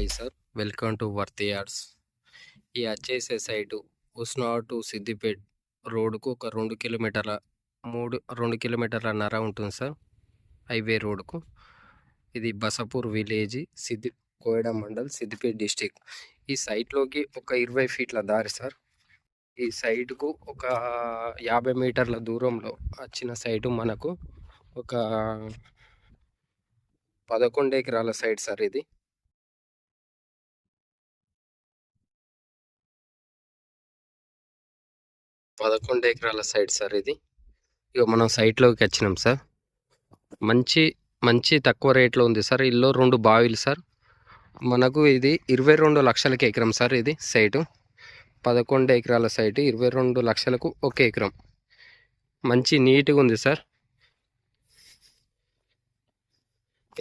Hi sir, welcome to Worthy Yards. ఈ వచ్చేసే site ఉస్నాడ్ to Siddipet రోడ్డుకు ఒక 2 కిలోమీటర్ల ఉంటుంది సార్. హైవే రోడ్డుకు. ఇది బసపూర్ విలేజ్, కోయడా మండల్, సిద్దిపేట డిస్టిక్. ఈ సైట్లోకి ఒక 20 ఫీట్ల దారి సార్. ఈ సైటుకు ఒక 50 మీటర్ల దూరంలో వచ్చిన సైటు మనకు ఒక 11 ఎకరాల సైట్ సార్. ఇది 11 ఎకరాల సైట్ సార్. ఇది ఇక మనం సైట్లోకి వచ్చినాం సార్. మంచి మంచి తక్కువ రేట్లో ఉంది సార్. ఇల్లు 2 బావిలు సార్. మనకు ఇది 22 లక్షలకి ఎకరం సార్. ఇది సైటు 11 ఎకరాల సైటు 22 లక్షలకు ఒక ఎకరం. మంచి నీట్గా ఉంది సార్.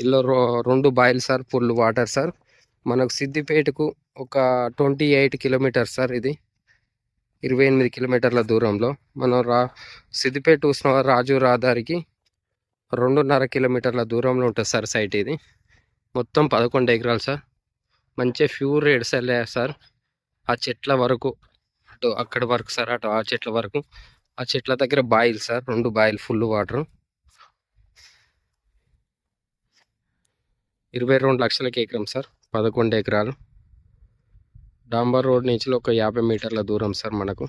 ఇల్లు 2 బావిలు సార్, ఫుల్ వాటర్ సార్. మనకు సిద్దిపేటకు ఒక 28 కిలోమీటర్ సార్. ఇది 28 కిలోమీటర్ల దూరంలో. మనం సిద్దిపేట రాజు రహదారికి 2.5 కిలోమీటర్ల దూరంలో ఉంటుంది సార్ సైట్. ఇది మొత్తం 11 ఎకరాలు సార్. మంచిగా ప్యూర్ రేట్స్ వెళ్ళాయి సార్. ఆ చెట్ల వరకు, అటు అక్కడ వరకు సార్, అటు ఆ చెట్ల వరకు. ఆ చెట్ల దగ్గర boil sir, 2 voile full water. 22 లక్షలకి ఎకరం సార్. 11 ఎకరాలు. డాంబర్ రోడ్ నుంచి ఒక 50 మీటర్ల దూరం సార్ మనకు.